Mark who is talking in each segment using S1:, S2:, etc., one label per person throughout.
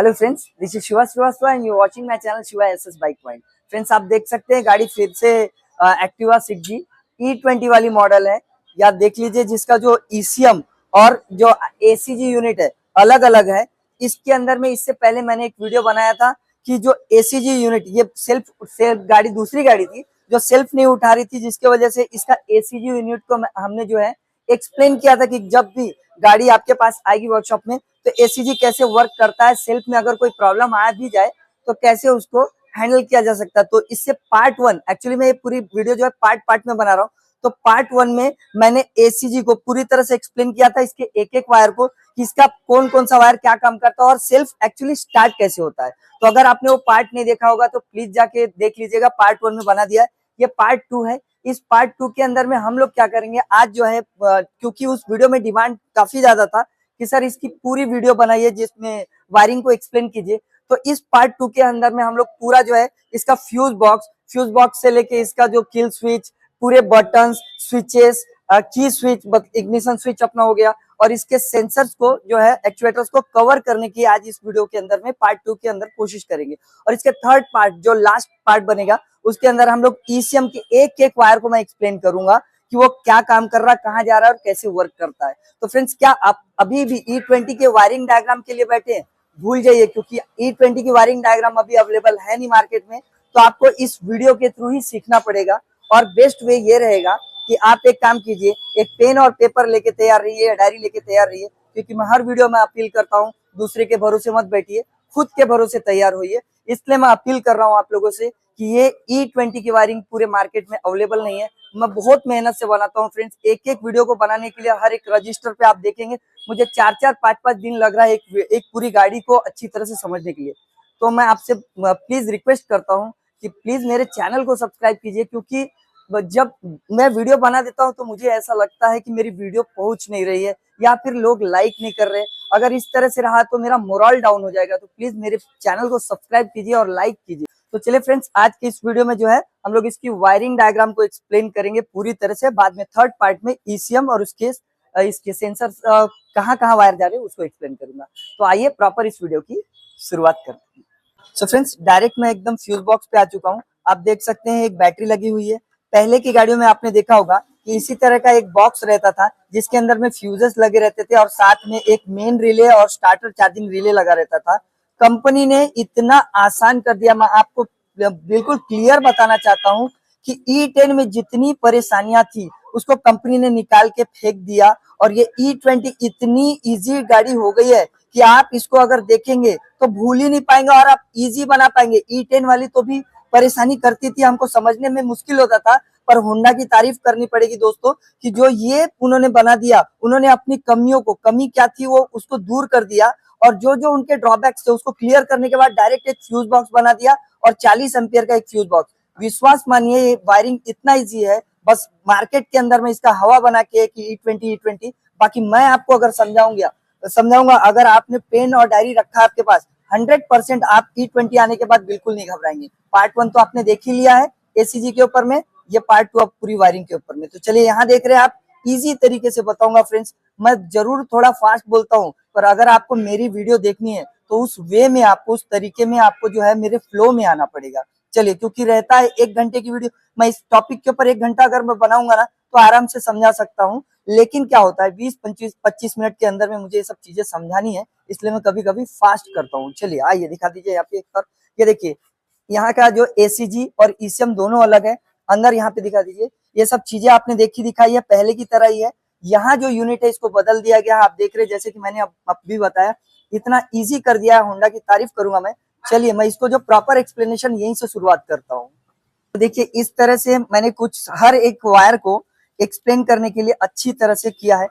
S1: Hello friends, this is Shiva Srivastava and you watching my channel Shiva SS bike point. Friends, आप देख सकते हैं गाड़ी फिर से एक्टिवा 6G E20 वाली मॉडल है। या देख लीजिए जिसका जो ईसीएम और जो एसीजी यूनिट है अलग अलग है। इसके अंदर में इससे पहले मैंने एक वीडियो बनाया था कि जो एसीजी यूनिट ये सेल्फ गाड़ी दूसरी गाड़ी थी जो सेल्फ नहीं उठा रही थी, जिसकी वजह से इसका एसीजी यूनिट को हमने जो है एक्सप्लेन किया था कि जब भी गाड़ी आपके पास आएगी वर्कशॉप में तो एसीजी कैसे वर्क करता है, सेल्फ में अगर कोई प्रॉब्लम आ भी जाए तो कैसे उसको हैंडल किया जा सकता है। तो इससे पार्ट 1 एक्चुअली मैं ये पूरी वीडियो जो है पार्ट पार्ट में बना रहा हूँ। तो पार्ट 1 में मैंने एसीजी को पूरी तरह से एक्सप्लेन किया था, इसके एक एक वायर को कि इसका कौन कौन सा वायर क्या काम करता है और सेल्फ एक्चुअली स्टार्ट कैसे होता है। तो अगर आपने वो पार्ट नहीं देखा होगा तो प्लीज जाके देख लीजिएगा, पार्ट 1 में बना दिया है। ये पार्ट 2 है। इस पार्ट 2 के अंदर में हम लोग क्या करेंगे आज जो है, क्योंकि उस वीडियो में डिमांड काफी ज्यादा था कि सर इसकी पूरी वीडियो बनाइए जिसमें वायरिंग को एक्सप्लेन कीजिए। तो इस पार्ट 2 के अंदर में हम लोग पूरा जो है इसका फ्यूज बॉक्स से लेके इसका जो किल स्विच, पूरे बटन्स, स्विचेस, की स्विच, इग्निशन स्विच अपना हो गया और इसके सेंसर्स को जो है एक्चुएटर्स को कवर करने की आज इस वीडियो के अंदर में पार्ट 2 के अंदर कोशिश करेंगे। और इसके थर्ड पार्ट जो लास्ट पार्ट बनेगा उसके अंदर हम लोग ईसीएम के एक एक वायर को मैं एक्सप्लेन करूंगा कि वो क्या काम कर रहा है, कहाँ जा रहा है और कैसे वर्क करता है। तो फ्रेंड्स, क्या आप अभी भी E20 के वायरिंग डायग्राम के लिए बैठे हैं? भूल जाइए, क्योंकि E20 की वायरिंग डायग्राम अभी अवेलेबल है नहीं मार्केट में। तो आपको इस वीडियो के थ्रू ही सीखना पड़ेगा और बेस्ट वे ये रहेगा कि आप एक काम कीजिए, एक पेन और पेपर लेके तैयार रहिए, डायरी लेके तैयार रहिए, क्योंकि मैं हर वीडियो में अपील करता हूँ दूसरे के भरोसे मत बैठिए, खुद के भरोसे तैयार होइए। इसलिए मैं अपील कर रहा हूँ आप लोगों से कि ये E20 की वायरिंग पूरे मार्केट में अवेलेबल नहीं है। मैं बहुत मेहनत से बनाता हूँ फ्रेंड्स, एक एक वीडियो को बनाने के लिए हर एक रजिस्टर पे आप देखेंगे मुझे 4-4, 5-5 दिन लग रहा है एक पूरी गाड़ी को अच्छी तरह से समझने के लिए। तो मैं आपसे प्लीज रिक्वेस्ट करता हूँ कि प्लीज मेरे चैनल को सब्सक्राइब कीजिए, क्योंकि जब मैं वीडियो बना देता हूँ तो मुझे ऐसा लगता है कि मेरी वीडियो पहुंच नहीं रही है या फिर लोग लाइक नहीं कर रहे। अगर इस तरह से रहा तो मेरा मोरल डाउन हो जाएगा। तो प्लीज मेरे चैनल को सब्सक्राइब कीजिए और लाइक कीजिए। तो चलिए फ्रेंड्स, आज के इस वीडियो में जो है हम लोग इसकी वायरिंग डायग्राम को एक्सप्लेन करेंगे पूरी तरह से। बाद में थर्ड पार्ट में ईसीएम और इसके सेंसर कहाँ कहाँ वायर जा रहे हैं उसको एक्सप्लेन करूंगा। तो आइए प्रॉपर इस वीडियो की शुरुआत करते हैं। सो फ्रेंड्स, डायरेक्ट मैं एकदम फ्यूज बॉक्स पे आ चुका हूँ। आप देख सकते हैं एक बैटरी लगी हुई है। पहले की गाड़ियों में आपने देखा होगा कि इसी तरह का एक बॉक्स रहता था जिसके अंदर में फ्यूजेस लगे रहते थे और साथ में एक मेन रिले और स्टार्टर चार्जिंग रिले लगा रहता था। कंपनी ने इतना आसान कर दिया, मैं आपको बिल्कुल क्लियर बताना चाहता हूँ कि E10 में जितनी परेशानियां थी उसको कंपनी ने निकाल के फेंक दिया और ये E20 इतनी इजी गाड़ी हो गई है कि आप इसको अगर देखेंगे तो भूल ही नहीं पाएंगे और आप इजी बना पाएंगे। E10 वाली तो भी परेशानी करती थी, हमको समझने में मुश्किल होता था, पर होंडा की तारीफ करनी पड़ेगी दोस्तों कि जो ये उन्होंने बना दिया, उन्होंने अपनी कमियों को, कमी क्या थी वो उसको दूर कर दिया और जो जो उनके ड्रॉबैक्स थे उसको क्लियर करने के बाद डायरेक्ट एक फ्यूज बॉक्स बना दिया और 40 एम्पियर का एक फ्यूज बॉक्स। विश्वास मानिए ये वायरिंग इतना इजी है, बस मार्केट के अंदर में इसका हवा बना के कि E20। बाकी मैं आपको अगर समझाऊंगा अगर आपने पेन और डायरी रखा आपके पास, 100% आप E20 आने के बाद बिल्कुल नहीं घबराएंगे। पार्ट 1 तो आपने देख ही लिया है एसीजी के ऊपर में, ये पार्ट 2 अब पूरी वायरिंग के ऊपर में। तो चलिए यहाँ देख रहे हैं आप, इजी तरीके से बताऊंगा फ्रेंड्स। मैं जरूर थोड़ा फास्ट बोलता हूँ, पर अगर आपको मेरी वीडियो देखनी है तो उस वे में आपको, उस तरीके में आपको जो है मेरे फ्लो में आना पड़ेगा। चलिए, क्योंकि रहता है 1 घंटे की वीडियो, मैं इस टॉपिक के ऊपर 1 घंटा अगर मैं बनाऊंगा ना तो आराम से समझा सकता हूँ। लेकिन क्या होता है 20-25 मिनट के अंदर में मुझे ये सब चीजें समझानी है, इसलिए मैं कभी कभी फास्ट करता हूँ। चलिए आइए दिखा दीजिए यहाँ पे एक बार। ये देखिए यहाँ का जो एसीजी और ईसीएम दोनों अलग है। अंदर यहाँ पे दिखा दीजिए, ये सब चीजें आपने देखी दिखाई है, पहले की तरह ही है। यहाँ जो यूनिट है इसको बदल दिया गया है, आप देख रहे हैं जैसे कि मैंने अब भी बताया, इतना इजी कर दिया है। होंडा की तारीफ करूंगा मैं। चलिए मैं इसको जो प्रॉपर एक्सप्लेनेशन यहीं से शुरुआत करता हूँ। तो देखिए इस तरह से मैंने कुछ हर एक वायर को एक्सप्लेन करने के लिए अच्छी तरह से किया है।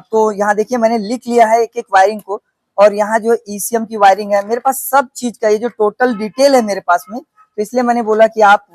S1: तो यहाँ देखिए मैंने लिख लिया है एक एक वायरिंग को, और यहाँ जो ईसीएम की वायरिंग है मेरे पास सब चीज का, ये जो टोटल डिटेल है मेरे पास में। तो इसलिए मैंने बोला कि आप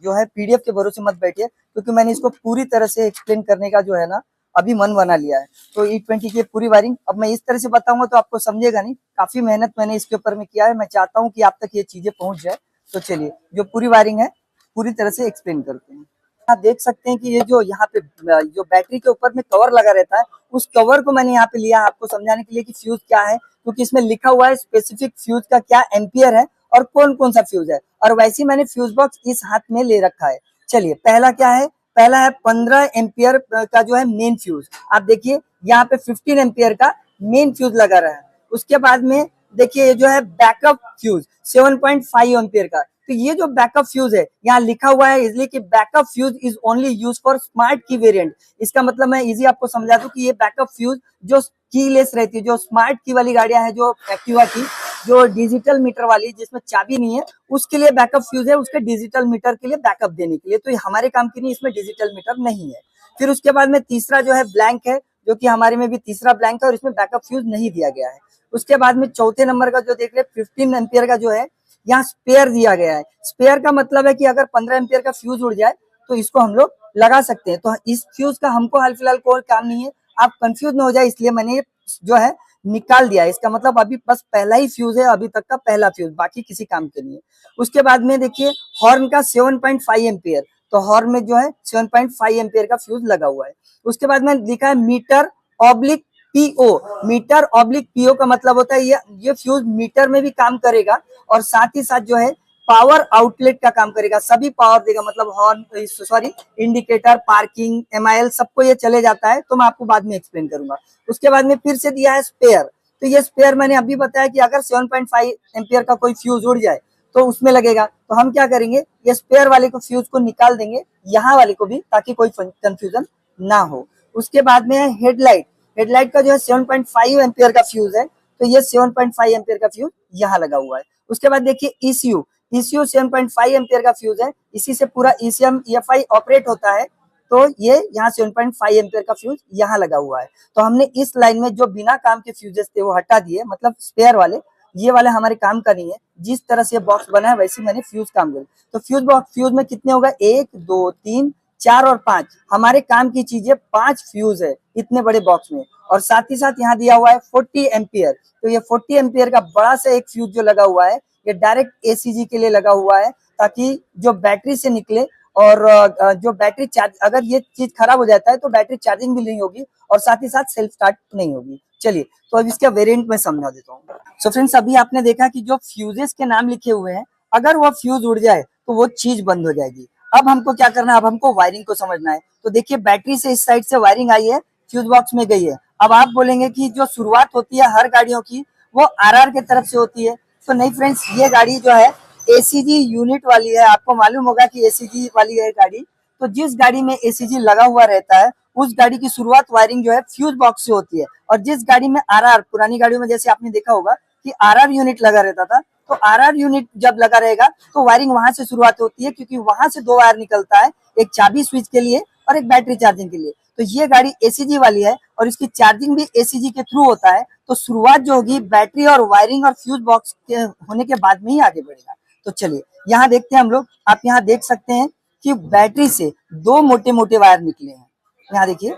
S1: जो है पीडीएफ के भरोसे मत बैठिए, क्योंकि मैंने इसको पूरी तरह से एक्सप्लेन करने का जो है ना अभी मन बना लिया है। तो E20 की पूरी वायरिंग अब मैं इस तरह से बताऊंगा तो आपको समझेगा नहीं, काफी मेहनत मैंने इसके ऊपर में किया है। मैं चाहता हूँ कि आप तक ये चीजें पहुंच जाए। तो चलिए जो पूरी वायरिंग है पूरी तरह से एक्सप्लेन करते हैं। आप देख सकते हैं कि ये जो यहाँ पे जो बैटरी के ऊपर में कवर लगा रहता है, उस कवर को मैंने यहाँ पे लिया आपको समझाने के लिए कि फ्यूज क्या है, क्योंकि इसमें लिखा हुआ है स्पेसिफिक फ्यूज का क्या एम्पियर है और कौन कौन सा फ्यूज है। और वैसे ही मैंने फ्यूज बॉक्स इस हाथ में ले रखा है। चलिए पहला क्या है, पहला है 15 एम्पियर का जो है मेन फ्यूज। आप देखिए यहाँ पे 15 एम्पियर का मेन फ्यूज लगा रहा है। उसके बाद में देखिए ये जो है बैकअप फ्यूज 7.5 एम्पियर का। तो ये जो बैकअप फ्यूज है यहाँ लिखा हुआ है इसलिए कि backup fuse is only use for smart की वेरिएंट। इसका मतलब मैं इजी आपको समझा दूं कि ये बैकअप फ्यूज जो कीलेस रहती है, जो स्मार्ट की वाली गाड़ियां हैं, जो एक्टिवा की जो डिजिटल मीटर वाली जिसमें चाबी नहीं है, उसके लिए बैकअप फ्यूज है, उसके डिजिटल मीटर के लिए बैकअप देने के लिए। तो ये हमारे काम की नहीं, इसमें डिजिटल मीटर नहीं है। फिर उसके बाद में तीसरा जो है ब्लैंक है, जो कि हमारे में भी तीसरा ब्लैंक है और इसमें बैकअप फ्यूज नहीं दिया गया है। उसके बाद में चौथे नंबर का जो देख रहे हैं 15 एम्पियर का जो है यहाँ स्पेयर दिया गया है। स्पेयर का मतलब है कि अगर 15 एम्पियर का फ्यूज उड़ जाए तो इसको हम लोग लगा सकते हैं। तो इस फ्यूज का हमको हाल फिलहाल कोई काम नहीं है, आप कंफ्यूज ना हो जाए, इसलिए मैंने जो है निकाल दिया। इसका मतलब अभी बस पहला ही फ्यूज है, अभी तक का पहला फ्यूज, बाकी किसी काम के नहीं है। उसके बाद में देखिए हॉर्न का 7.5 एम्पियर, तो हॉर्न में जो है 7.5 एम्पियर का फ्यूज लगा हुआ है। उसके बाद में लिखा है metre oblique PO. Metre oblique PO का मतलब होता है ये फ्यूज मीटर में भी काम करेगा और साथ ही साथ जो है पावर आउटलेट का काम करेगा, सभी पावर देगा, मतलब horn sorry indicator, parking, MIL सबको ये चले जाता है। तो मैं आपको बाद में एक्सप्लेन करूंगा। उसके बाद में फिर से दिया है स्पेयर। तो ये स्पेयर मैंने अभी बताया कि अगर 7.5 एम्पियर का कोई फ्यूज उड़ जाए तो उसमें लगेगा। तो हम क्या करेंगे, ये स्पेयर वाले को फ्यूज को निकाल देंगे, यहाँ वाले को भी, ताकि कोई कंफ्यूजन ना हो। उसके बाद में है हेडलाइट। हेडलाइट का जो है 7.5 एम्पियर का फ्यूज है, तो ये 7.5 एम्पियर का फ्यूज यहाँ लगा हुआ है। उसके बाद देखिए ईसीयू, ईसीयू 7.5 एम्पियर का फ्यूज है, इसी से पूरा ईसीएम ईएफआई ऑपरेट होता है। तो ये यहाँ 7.5 एम्पियर का फ्यूज यहाँ लगा हुआ है। तो हमने इस लाइन में जो बिना काम के फ्यूजेस थे वो हटा दिए, मतलब स्पेयर वाले, ये वाले हमारे काम का नहीं है। जिस तरह से बॉक्स बना है वैसे मैंने फ्यूज काम किया। तो फ्यूज बॉक्स, फ्यूज में कितने होगा, 1 2 3 4 और 5, हमारे काम की चीजें 5 फ्यूज है इतने बड़े बॉक्स में। और साथ ही साथ यहाँ दिया हुआ है 40 एम्पियर। तो ये 40 एम्पियर का बड़ा सा एक फ्यूज जो लगा हुआ है, ये डायरेक्ट एसीजी के लिए लगा हुआ है, ताकि जो बैटरी से निकले और जो बैटरी चार्ज, अगर ये चीज खराब हो जाता है तो बैटरी चार्जिंग भी नहीं होगी और साथ ही साथ सेल्फ स्टार्ट नहीं होगी। चलिए तो अब इसका वेरिएंट में समझा देता हूँ। सो फ्रेंड्स, अभी आपने देखा कि जो फ्यूजेस के नाम लिखे हुए हैं, अगर वो फ्यूज उड़ जाए तो वो चीज बंद हो जाएगी। अब हमको क्या करना है, अब हमको वायरिंग को समझना है। तो देखिए बैटरी से इस साइड से वायरिंग आई है, फ्यूज बॉक्स में गई है। अब आप बोलेंगे कि जो शुरुआत होती है हर गाड़ियों की वो आरआर के तरफ से होती है। तो नहीं फ्रेंड्स, ये गाड़ी जो है एसीजी यूनिट वाली है। आपको मालूम होगा कि एसीजी वाली है गाड़ी। तो जिस गाड़ी में एसीजी लगा हुआ रहता है उस गाड़ी की शुरुआत वायरिंग जो है फ्यूज बॉक्स से होती है। और जिस गाड़ी में आरआर, पुरानी गाड़ियों में जैसे आपने देखा होगा कि आरआर यूनिट लगा रहता था, तो आरआर यूनिट जब लगा रहेगा तो वायरिंग वहां से शुरुआत होती है, क्योंकि वहां से 2 वायर निकलता है, एक चाबी स्विच के लिए और एक बैटरी चार्जिंग के लिए। तो ये गाड़ी एसीजी वाली है और इसकी चार्जिंग भी एसीजी के थ्रू होता है। तो शुरुआत जो होगी बैटरी और वायरिंग और फ्यूज बॉक्स के होने के बाद में ही आगे बढ़ेगा। तो चलिए यहाँ देखते हैं हम लोग। आप यहाँ देख सकते हैं कि बैटरी से 2 मोटे मोटे वायर निकले हैं। यहाँ देखिए,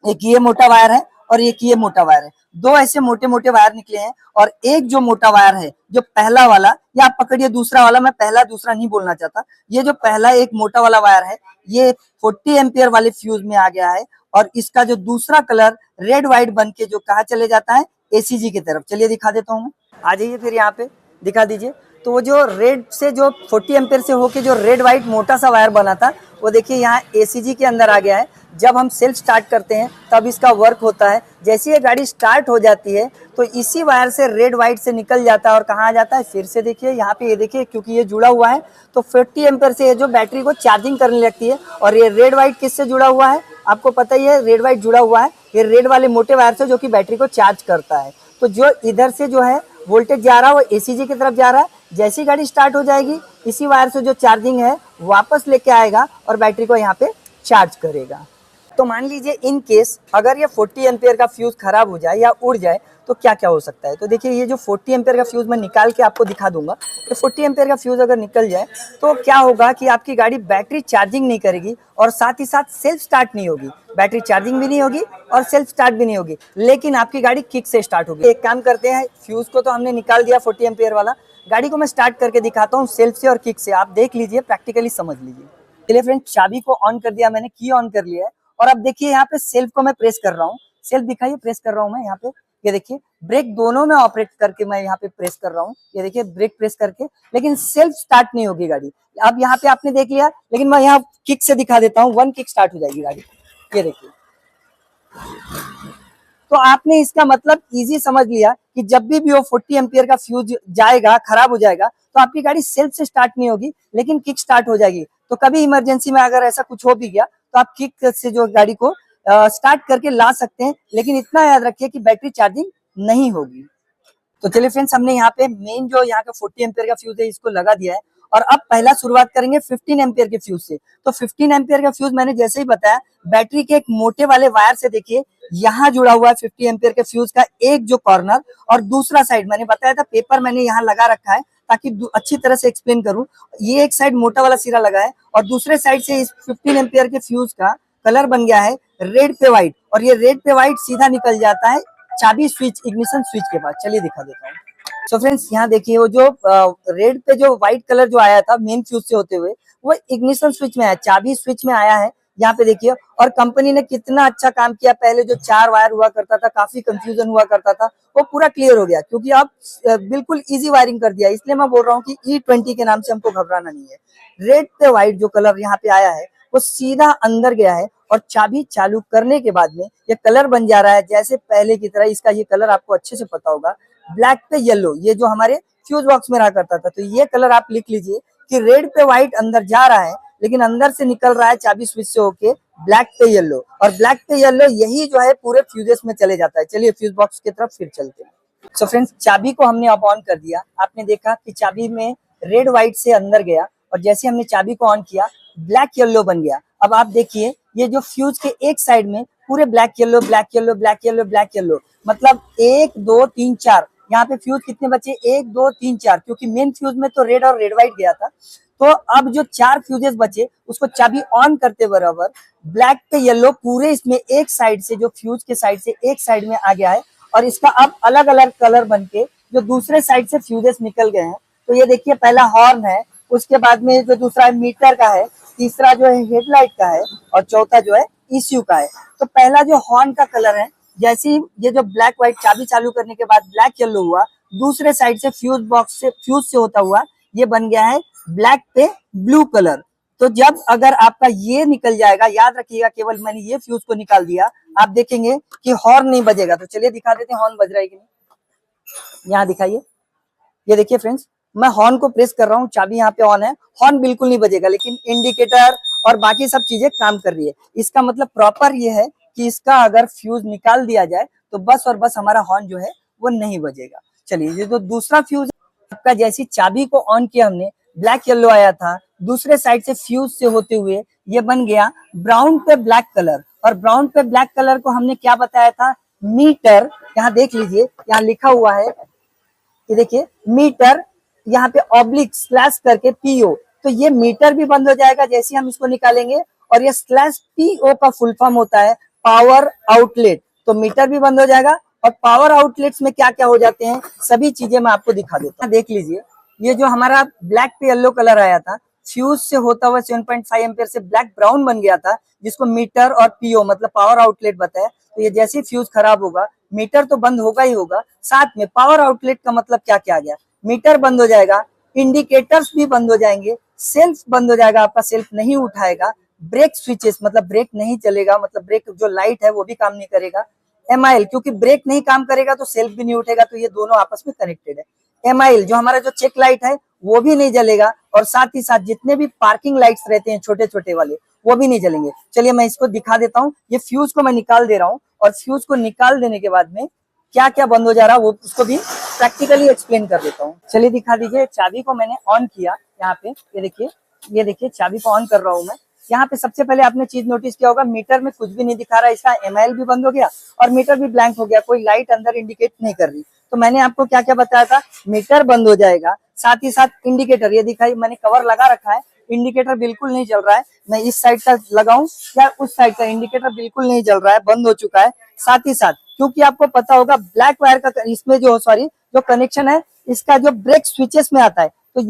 S1: एक ये मोटा वायर है और एक ये मोटा वायर है। 2 ऐसे मोटे मोटे वायर निकले हैं और एक जो मोटा वायर है, जो पहला वाला, या आप पकड़िए दूसरा वाला, मैं पहला दूसरा नहीं बोलना चाहता, ये जो पहला एक मोटा वाला वायर है ये 40 एम्पियर वाले फ्यूज में आ गया है। और इसका जो दूसरा कलर रेड व्हाइट बन के जो कहा चले जाता है, एसीजी की तरफ। चलिए दिखा देता हूँ मैं, आ जाइए फिर यहाँ पे दिखा दीजिए। तो वो जो रेड से, जो 40 एम्पियर से होके जो रेड व्हाइट मोटा सा वायर बना था, वो देखिए यहाँ एसीजी के अंदर आ गया है। जब हम सेल्फ स्टार्ट करते हैं तब इसका वर्क होता है। जैसे ये गाड़ी स्टार्ट हो जाती है तो इसी वायर से रेड व्हाइट से निकल जाता है और कहाँ आ जाता है, फिर से देखिए यहाँ पे, ये देखिए क्योंकि ये जुड़ा हुआ है तो 40 एम्पियर से ये जो बैटरी को चार्जिंग करने लगती है। और ये रेड व्हाइट किससे जुड़ा हुआ है, आपको पता ही है, रेड व्हाइट जुड़ा हुआ है ये रेड वाले मोटे वायर से, जो कि बैटरी को चार्ज करता है। तो जो इधर से जो है वोल्टेज जा रहा है वो एसीजी की तरफ जा रहा है। जैसी गाड़ी स्टार्ट हो जाएगी इसी वायर से जो चार्जिंग है वापस लेके आएगा और बैटरी को यहाँ पे चार्ज करेगा। तो मान लीजिए इन केस अगर ये 40 एम्पियर का फ्यूज खराब हो जाए या उड़ जाए तो क्या क्या हो सकता है। तो देखिए ये जो 40 एम्पियर का फ्यूज मैं निकाल के आपको दिखा दूंगा। तो 40 एम्पियर का फ्यूज अगर निकल जाए तो क्या होगा कि आपकी गाड़ी बैटरी चार्जिंग नहीं करेगी और साथ ही साथ सेल्फ स्टार्ट नहीं होगी। बैटरी चार्जिंग भी नहीं होगी और सेल्फ स्टार्ट भी नहीं होगी, लेकिन आपकी गाड़ी किक से स्टार्ट होगी। एक काम करते हैं, फ्यूज को तो हमने निकाल दिया 40 एम्पियर वाला, गाड़ी को मैं स्टार्ट करके दिखाता हूँ सेल्फ से और किक से। आप देख लीजिए, प्रैक्टिकली समझ लीजिए। चलिए फ्रेंड, चाबी को ऑन कर दिया मैंने, की ऑन कर लिया है। और अब देखिए यहाँ पे सेल्फ को मैं प्रेस कर रहा हूँ, सेल्फ दिखाइए, प्रेस कर रहा हूँ मैं यहाँ पे। ये देखिए ब्रेक दोनों में ऑपरेट करके मैं यहाँ पे प्रेस कर रहा हूँ, ये देखिए ब्रेक प्रेस करके, लेकिन सेल्फ स्टार्ट नहीं होगी गाड़ी। अब यहाँ पे आपने देख लिया, लेकिन मैं यहाँ किक से दिखा देता हूँ, 1 किक स्टार्ट हो जाएगी गाड़ी। ये देखिए, तो आपने इसका मतलब इजी समझ लिया कि जब भी वो 40 एम्पियर का फ्यूज जाएगा, खराब हो जाएगा, तो आपकी गाड़ी सेल्फ से स्टार्ट नहीं होगी, लेकिन किक स्टार्ट हो जाएगी। तो कभी इमरजेंसी में अगर ऐसा कुछ हो भी गया तो आप किक से जो गाड़ी को स्टार्ट करके ला सकते हैं, लेकिन इतना याद रखिए कि बैटरी चार्जिंग नहीं होगी। तो चलिए फ्रेंड्स, हमने यहाँ पे मेन जो यहाँ का 40 एम्पियर का फ्यूज है इसको लगा दिया है, और अब पहला शुरुआत करेंगे 15 एम्पियर के फ्यूज से। तो 15 एम्पियर का फ्यूज मैंने जैसे ही बताया, बैटरी के एक मोटे वाले वायर से देखिए यहाँ जुड़ा हुआ है 50 एम्पियर के फ्यूज का एक जो कॉर्नर, और दूसरा साइड मैंने बताया था, पेपर मैंने यहाँ लगा रखा है ताकि अच्छी तरह से एक्सप्लेन करूं। ये एक साइड मोटा वाला सिरा लगा है, और दूसरे साइड से इस 15 एम्पियर के फ्यूज का कलर बन गया है रेड पे व्हाइट, और ये रेड पे व्हाइट सीधा निकल जाता है चाबी स्विच, इग्निशन स्विच के पास। चलिए दिखा देता हूँ। सो फ्रेंड्स, यहाँ देखिए वो जो रेड पे जो व्हाइट कलर जो आया था मेन फ्यूज से होते हुए, वो इग्निशन स्विच में आया, चाबी स्विच में आया है। यहाँ पे देखिए, और कंपनी ने कितना अच्छा काम किया। पहले जो 4 वायर हुआ करता था, काफी कंफ्यूजन हुआ करता था, वो पूरा क्लियर हो गया, क्योंकि अब बिल्कुल इजी वायरिंग कर दिया। इसलिए मैं बोल रहा हूँ कि E20 के नाम से हमको घबराना नहीं है। रेड पे व्हाइट जो कलर यहाँ पे आया है वो सीधा अंदर गया है, और चाबी चालू करने के बाद में ये कलर बन जा रहा है जैसे पहले की तरह। इसका ये कलर आपको अच्छे से पता होगा, ब्लैक पे येलो, ये जो हमारे फ्यूज बॉक्स में रहा करता था। तो ये कलर आप लिख लीजिए कि रेड पे व्हाइट अंदर जा रहा है, लेकिन अंदर से निकल रहा है चाबी स्विच से होके ब्लैक पे येलो, और ब्लैक पे येलो यही जो है पूरे फ्यूजेस में चले जाता है। चलिए फ्यूज बॉक्स की तरफ फिर चलते हैं। सो फ्रेंड्स, चाबी को हमने अब ऑन कर दिया। आपने देखा कि चाबी में रेड व्हाइट से अंदर गया, और जैसे हमने चाबी को ऑन किया ब्लैक येलो बन गया। अब आप देखिए, ये जो फ्यूज के एक साइड में पूरे black yellow black yellow black yellow black yellow, मतलब 1 2 3 4, यहाँ पे फ्यूज कितने बचे, 1 2 3 4, क्योंकि मेन फ्यूज में तो रेड और रेड व्हाइट गया था। तो अब जो 4 फ्यूजेस बचे, उसको चाबी ऑन करते बराबर ब्लैक पे येलो पूरे इसमें एक साइड से, जो फ्यूज के साइड से एक साइड में आ गया है, और इसका अब अलग अलग कलर बन के जो दूसरे साइड से फ्यूजेस निकल गए हैं। तो ये देखिए, पहला हॉर्न है, उसके बाद में जो दूसरा मीटर का है, तीसरा जो है हेडलाइट का है, और चौथा जो है ECU का है। तो पहला जो हॉर्न का कलर है, जैसे ही ये जो ब्लैक व्हाइट चाबी चालू करने के बाद ब्लैक येलो हुआ, दूसरे साइड से फ्यूज बॉक्स से फ्यूज से होता हुआ ये बन गया है ब्लैक पे ब्लू कलर। तो जब अगर आपका ये निकल जाएगा, याद रखिएगा, केवल मैंने ये फ्यूज को निकाल दिया, आप देखेंगे कि हॉर्न नहीं बजेगा। तो चलिए दिखा देते हैं हॉर्न बज रहा है कि नहीं। यहाँ दिखाइए, ये देखिए फ्रेंड्स, मैं हॉर्न को प्रेस कर रहा हूँ, चाबी यहाँ पे ऑन है, हॉर्न बिल्कुल नहीं बजेगा, लेकिन इंडिकेटर और बाकी सब चीजें काम कर रही है। इसका मतलब प्रॉपर ये है कि इसका अगर फ्यूज निकाल दिया जाए तो बस और बस हमारा हॉर्न जो है वो नहीं बजेगा। चलिए, ये जो दूसरा फ्यूज आपका, जैसी चाबी को ऑन किया हमने, ब्लैक येलो आया था, दूसरे साइड से फ्यूज से होते हुए ये बन गया ब्राउन पे ब्लैक कलर। और ब्राउन पे ब्लैक कलर को हमने क्या बताया था, मीटर। यहाँ देख लीजिए, यहाँ लिखा हुआ है, ये देखिए मीटर, यहाँ पे ऑब्लिक स्लैश करके PO। तो ये मीटर भी बंद हो जाएगा जैसे हम इसको निकालेंगे, और ये स्लैश PO का फुल फॉर्म होता है पावर आउटलेट। तो मीटर भी बंद हो जाएगा, और पावर आउटलेट्स में क्या क्या हो जाते हैं सभी चीजें मैं आपको दिखा देता हूँ। देख लीजिए, ये जो हमारा ब्लैक पे येलो कलर आया था, फ्यूज से होता हुआ 7.5 एम्पियर से ब्लैक ब्राउन बन गया था, जिसको मीटर और PO मतलब पावर आउटलेट बताया। तो ये जैसे फ्यूज खराब होगा, मीटर तो बंद होगा ही होगा, साथ में पावर आउटलेट का मतलब क्या क्या आ गया, मीटर बंद हो जाएगा, इंडिकेटर्स भी बंद हो जाएंगे, सेल्फ बंद हो जाएगा, आपका सेल्फ नहीं उठाएगा, ब्रेक स्विचेस मतलब ब्रेक नहीं चलेगा, मतलब ब्रेक जो लाइट है वो भी काम नहीं करेगा। MIL, क्योंकि ब्रेक नहीं काम करेगा तो सेल्फ भी नहीं उठेगा, तो ये दोनों आपस में कनेक्टेड है। MIL जो हमारा जो चेक लाइट है वो भी नहीं जलेगा, और साथ ही साथ जितने भी पार्किंग लाइट्स रहते हैं छोटे छोटे वाले, वो भी नहीं जलेंगे। चलिए मैं इसको दिखा देता हूँ। ये फ्यूज को मैं निकाल दे रहा हूँ, और फ्यूज को निकाल देने के बाद में क्या क्या बंद हो जा रहा है वो उसको भी प्रैक्टिकली एक्सप्लेन कर देता हूँ। चलिए दिखा दीजिए, चाबी को मैंने ऑन किया, यहाँ पे ये देखिए चाबी को ऑन कर रहा हूँ मैं। यहाँ पे सबसे पहले आपने चीज नोटिस किया होगा, मीटर में कुछ भी नहीं दिखा रहा है, इसका MIL भी बंद हो गया और मीटर भी ब्लैंक हो गया, कोई लाइट अंदर इंडिकेट नहीं कर रही। तो मैंने आपको क्या क्या बताया था, मीटर बंद हो जाएगा, साथ ही साथ इंडिकेटर, ये दिखाई मैंने कवर लगा रखा है, इंडिकेटर बिल्कुल नहीं जल रहा है। मैं इस साइड का लगाऊं या उस साइड का, इंडिकेटर बिल्कुल नहीं जल रहा है, बंद हो चुका है। साथ ही साथ क्योंकि आपको पता होगा ब्लैक वायर का इसमें जो कनेक्शन है, इसका जो ब्रेक स्विचेस में आता है, तो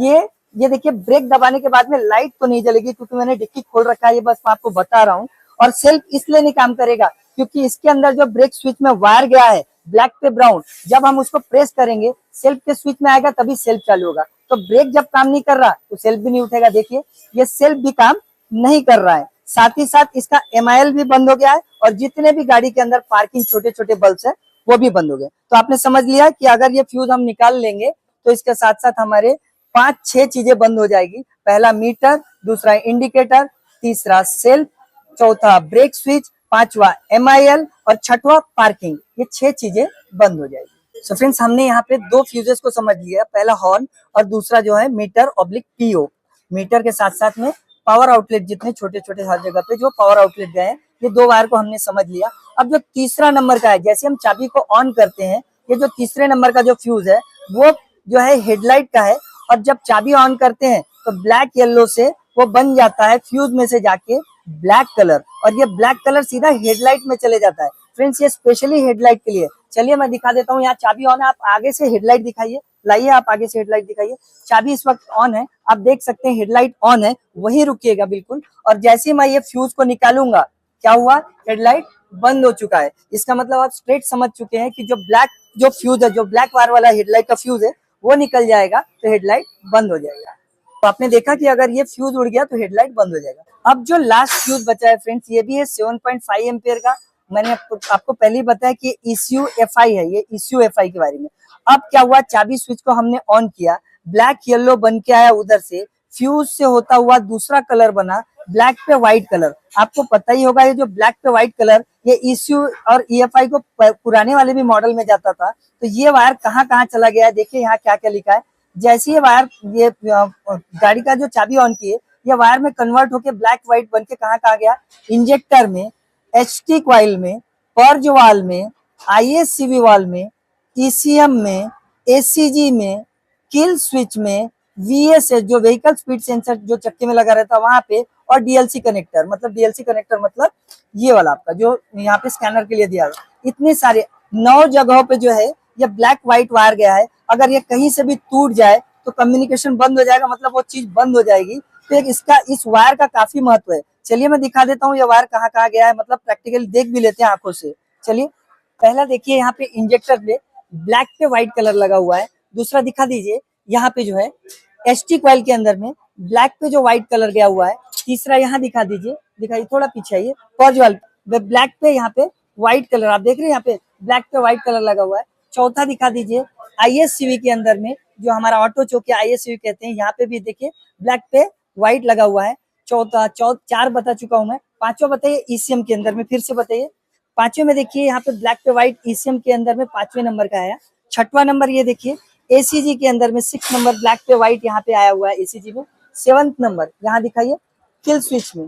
S1: ये देखिए ब्रेक दबाने के बाद में लाइट तो नहीं जलेगी, क्योंकि मैंने डिक्की खोल रखा है, ये बस मैं आपको बता रहा हूँ। और सेल्फ इसलिए नहीं काम करेगा क्योंकि इसके अंदर जो ब्रेक स्विच में वायर गया है, ब्लैक पे ब्राउन, जब हम उसको प्रेस करेंगे सेल्फ के स्विच में आएगा तभी सेल्फ चालू होगा। तो ब्रेक जब काम नहीं कर रहा तो सेल्फ भी नहीं उठेगा। देखिए ये सेल्फ भी काम नहीं कर रहा है, साथ ही साथ इसका MIL भी बंद हो गया है और जितने भी गाड़ी के अंदर पार्किंग छोटे छोटे बल्ब है वो भी बंद हो गए। तो आपने समझ लिया कि अगर ये फ्यूज हम निकाल लेंगे तो इसके साथ साथ हमारे 5-6 चीजें बंद हो जाएगी। पहला मीटर, दूसरा इंडिकेटर, तीसरा सेल्फ, चौथा ब्रेक स्विच, पांचवा MIL और छठवा पार्किंग। ये 6 चीजें बंद हो जाएगी। सो फ्रेंड्स हमने यहाँ पे 2 फ्यूजेस को समझ लिया, पहला हॉर्न और दूसरा जो है मीटर ऑब्लिक PO। मीटर के साथ साथ में पावर आउटलेट, जितने छोटे छोटे हर जगह पे जो पावर आउटलेट गए हैं, ये 2 वायर को हमने समझ लिया। अब जो तीसरा नंबर का है, जैसे हम चाबी को ऑन करते हैं, ये जो तीसरे नंबर का जो फ्यूज है वो जो है हेडलाइट का है, और जब चाबी ऑन करते हैं तो ब्लैक येलो से वो बन जाता है फ्यूज में से जाके ब्लैक कलर, और ये ब्लैक कलर सीधा हेडलाइट में चले जाता है। फ्रेंड्स ये स्पेशली हेडलाइट के लिए। चलिए मैं दिखा देता हूँ, यहाँ चाबी ऑन है, आप आगे से हेडलाइट दिखाइए, लाइए आप आगे से हेडलाइट दिखाइए। चाबी इस वक्त ऑन है, आप देख सकते हैं हेडलाइट ऑन है, वही रुकिएगा बिल्कुल। और जैसे ही मैं ये फ्यूज को निकालूंगा, क्या हुआ, हेडलाइट बंद हो चुका है। इसका मतलब आप स्ट्रेट समझ चुके हैं कि जो ब्लैक जो फ्यूज है, जो ब्लैक वायर वाला हेडलाइट का फ्यूज है वो निकल जाएगा तो हेडलाइट बंद हो जाएगा। तो आपने देखा कि अगर ये फ्यूज उड़ गया तो हेडलाइट बंद हो जाएगा। अब जो लास्ट फ्यूज बचा है फ्रेंड्स, ये भी है 7.5 एम्पियर का। मैंने आपको पहले ही बताया कि ECU FI है, ये ECU FI की वायरिंग है। अब क्या हुआ, चाबी स्विच को हमने ऑन किया, ब्लैक येलो बन के आया उधर से, फ्यूज से होता हुआ दूसरा कलर बना, ब्लैक पे व्हाइट कलर। आपको पता ही होगा ये जो ब्लैक पे व्हाइट कलर, ये ECU और EFI को पुराने वाले भी मॉडल में जाता था। तो ये वायर कहाँ कहाँ चला गया है, देखिए यहाँ क्या क्या लिखा है। जैसे ये वायर, ये गाड़ी का जो चाबी ऑन की है, ये वायर में कन्वर्ट होके ब्लैक व्हाइट बन के कहाँ कहाँ गया, इंजेक्टर में, HT कॉइल में, पर्ज वाल में, ISCV वाल में, ECM में, ACG में, किल स्विच में, VSS जो व्हीकल स्पीड सेंसर जो चक्के में लगा रहता है वहां पे, और DLC कनेक्टर, मतलब DLC कनेक्टर मतलब ये वाला आपका जो यहाँ पे स्कैनर के लिए दिया हुआ। इतने सारे 9 जगहों पे जो है ये ब्लैक व्हाइट वायर गया है। अगर ये कहीं से भी टूट जाए तो कम्युनिकेशन बंद हो जाएगा, मतलब वो चीज बंद हो जाएगी। तो इसका इस वायर का काफी महत्व है। चलिए मैं दिखा देता हूँ ये वायर कहाँ कहाँ गया है, मतलब प्रैक्टिकली देख भी लेते हैं आंखों से। चलिए पहला देखिए, यहाँ पे इंजेक्टर पे ब्लैक पे व्हाइट कलर लगा हुआ है। दूसरा दिखा दीजिए, यहाँ पे जो है HT कॉइल के अंदर में ब्लैक पे जो व्हाइट कलर गया हुआ है। तीसरा यहाँ दिखा दीजिए, दिखाइए थोड़ा पीछे आइए, पर्ज वाल ब्लैक पे यहाँ पे व्हाइट कलर, आप देख रहे हैं यहाँ पे ब्लैक पे व्हाइट कलर लगा हुआ है। चौथा दिखा दीजिए ISCV के अंदर में, जो हमारा ऑटो चौकी ISCV कहते हैं, यहाँ पे भी देखिए ब्लैक पे व्हाइट लगा हुआ है। चौथा 4 बता चुका हूं मैं। पांचवा बताइए ECM के अंदर में, फिर से बताइए। पांचवे में देखिए यहाँ पे ब्लैक पे व्हाइट ECM के अंदर में 5वें नंबर का आया। छठवा नंबर ये देखिए ACG के अंदर में 6 नंबर ब्लैक पे व्हाइट यहाँ पे आया हुआ है ACG में। 7th नंबर यहाँ दिखाइए किल स्विच में,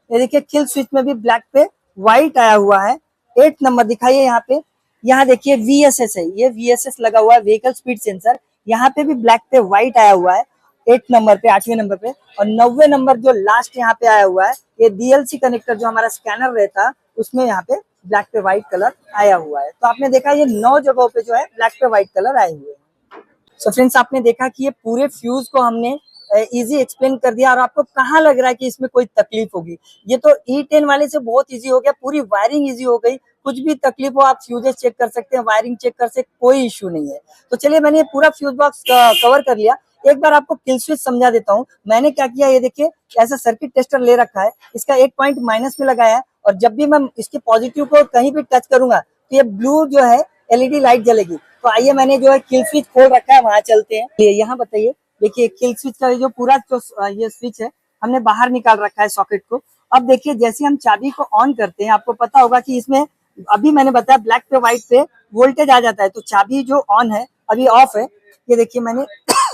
S1: ये देखिए किल स्विच में भी ब्लैक पे व्हाइट आया हुआ है। 8th नंबर दिखाइए यहाँ पे, यहाँ देखिए VSS है, ये VSS लगा हुआ है, व्हीकल स्पीड सेंसर, यहाँ पे भी ब्लैक पे व्हाइट आया हुआ है 8 नंबर पे, 8वें नंबर पे। और 9वें नंबर जो लास्ट यहाँ पे आया हुआ है, ये DLC कनेक्टर जो हमारा स्कैनर रहता उसमें यहाँ पे ब्लैक पे व्हाइट कलर आया हुआ है। तो आपने देखा ये 9 जगहों पे जो है ब्लैक पे व्हाइट कलर आए हुए हैं। सो फ्रेंड्स आपने देखा कि ये पूरे फ्यूज को हमने इजी एक्सप्लेन कर दिया, और आपको कहाँ लग रहा है कि इसमें कोई तकलीफ होगी। ये तो E10 वाले से बहुत इजी हो गया, पूरी वायरिंग इजी हो गई। कुछ भी तकलीफ हो आप फ्यूजेस चेक कर सकते हैं, वायरिंग चेक कर सकते, कोई इश्यू नहीं है। तो चलिए मैंने पूरा फ्यूज बॉक्स कवर कर लिया। एक बार आपको किल स्विच समझा देता हूँ। मैंने क्या किया, ये देखिए ऐसा सर्किट टेस्टर ले रखा है, इसका एक पॉइंट माइनस में लगाया है, और जब भी मैं इसके पॉजिटिव को कहीं भी टच करूंगा तो ये ब्लू जो है LED लाइट जलेगी। तो आइए मैंने जो है किल स्विच खोल रखा है, वहां चलते हैं। ये यहाँ बताइए, देखिए किल स्विच का जो पूरा जो ये स्विच है हमने बाहर निकाल रखा है सॉकेट को। अब देखिए जैसे हम चाबी को ऑन करते हैं, आपको पता होगा कि इसमें अभी मैंने बताया ब्लैक पे व्हाइट पे वोल्टेज आ जाता है, तो चाबी जो ऑन है अभी ऑफ है। ये देखिए मैंने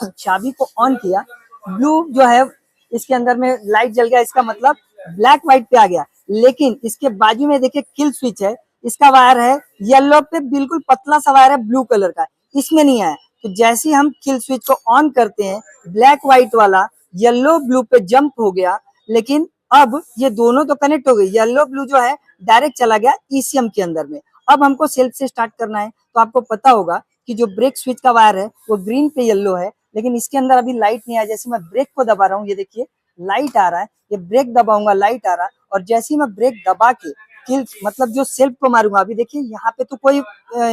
S1: चाबी को ऑन किया, ब्लू जो है इसके अंदर में लाइट जल गया, इसका मतलब ब्लैक व्हाइट पे आ गया। लेकिन इसके बाजू में देखिए किल स्विच है, इसका वायर है येलो पे, बिल्कुल पतला सा वायर है ब्लू कलर का, इसमें नहीं आया। तो जैसे हम किल स्विच को ऑन करते हैं, ब्लैक व्हाइट वाला येलो ब्लू पे जंप हो गया, लेकिन अब ये दोनों तो कनेक्ट हो गई, येलो ब्लू जो है डायरेक्ट चला गया ECM के अंदर में। अब हमको सेल्फ से स्टार्ट करना है, तो आपको पता होगा कि जो ब्रेक स्विच का वायर है वो ग्रीन पे येलो है, लेकिन इसके अंदर अभी लाइट नहीं आया। जैसे मैं ब्रेक को दबा रहा हूँ, ये देखिए लाइट आ रहा है, ये ब्रेक दबाऊंगा लाइट आ रहा है, और जैसे ही मैं ब्रेक दबा के किल मतलब जो सेल्फ को मारूंगा, अभी देखिए यहाँ पे तो कोई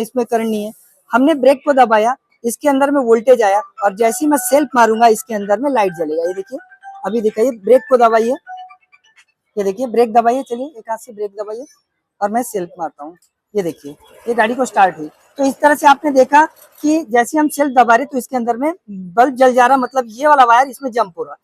S1: इसमें करंट नहीं है, हमने ब्रेक को दबाया, इसके अंदर में वोल्टेज आया, और जैसे ही मैं सेल्फ मारूंगा इसके अंदर में लाइट जलेगा। ये देखिए, अभी दिखाइए, ब्रेक को दबाइए, ये देखिए ब्रेक दबाइए, चलिए एक हाथ से ब्रेक दबाइए और मैं सेल्फ मारता हूँ, ये देखिए ये गाड़ी को स्टार्ट हुई। तो इस तरह से आपने देखा कि जैसे हम सेल्फ दबा रहे तो इसके अंदर में बल्ब जल जा रहा, मतलब ये वाला वायर इसमें जंप हो रहा।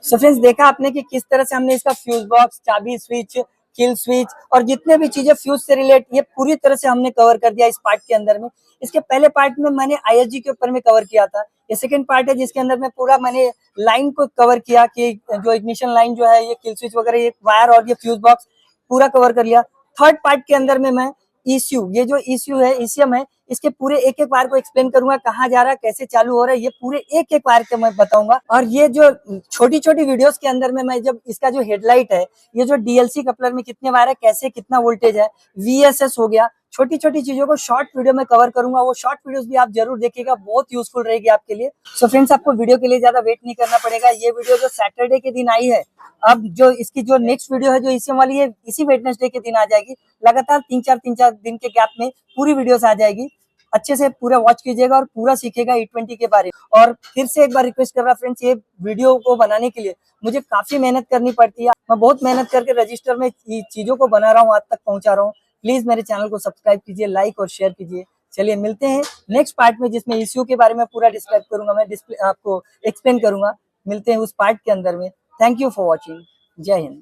S1: सो फ्रेंड्स, देखा आपने कि किस तरह से हमने इसका फ्यूज बॉक्स, चाबी स्विच, किल स्विच और जितने भी चीजें फ्यूज से रिलेट, ये पूरी तरह से हमने कवर कर दिया इस पार्ट के अंदर में। इसके पहले पार्ट में मैंने आईएसजी के ऊपर में कवर किया था, ये सेकंड पार्ट है जिसके अंदर में पूरा मैंने लाइन को कवर किया कि जो इग्निशन लाइन जो है, ये किल स्विच वगैरह, ये वायर और ये फ्यूज बॉक्स पूरा कवर कर लिया। थर्ड पार्ट के अंदर में मैं ईसीयू, ये जो ईसीयू है, ईसीएम है, इसके पूरे एक एक वायर को एक्सप्लेन करूंगा, कहाँ जा रहा है, कैसे चालू हो रहा है, ये पूरे एक एक वायर के मैं बताऊंगा। और ये जो छोटी छोटी वीडियोस के अंदर में मैं जब इसका जो हेडलाइट है, ये जो डीएलसी कपलर में कितने वायर है, कैसे कितना वोल्टेज है, वीएसएस हो गया, छोटी छोटी चीजों को शॉर्ट वीडियो में कवर करूंगा। वो शॉर्ट वीडियोस भी आप जरूर देखिएगा, बहुत यूजफुल रहेगी आपके लिए। सो फ्रेंड्स, आपको वीडियो के लिए ज्यादा वेट नहीं करना पड़ेगा, ये वीडियो जो सैटरडे के दिन आई है, अब जो इसकी जो नेक्स्ट वीडियो है जो ईसीएम वाली है, इसी वेडनेसडे के दिन आ जाएगी। लगातार तीन चार दिन के गैप में पूरी वीडियोस आ जाएगी। अच्छे से पूरा वॉच कीजिएगा और पूरा सीखेगा E20 के बारे में। और फिर से एक बार रिक्वेस्ट कर रहा फ्रेंड्स, ये वीडियो को बनाने के लिए मुझे काफी मेहनत करनी पड़ती है, मैं बहुत मेहनत करके रजिस्टर में चीजों को बना रहा हूँ, आज तक पहुंचा रहा हूँ। प्लीज मेरे चैनल को सब्सक्राइब कीजिए, लाइक और शेयर कीजिए। चलिए मिलते हैं नेक्स्ट पार्ट में, जिसमें ईसीयू के बारे में पूरा डिस्क्राइब करूंगा, मैं डिस्प्ले आपको एक्सप्लेन करूंगा। मिलते हैं उस पार्ट के अंदर में। Thank you for watching. जय हिंद।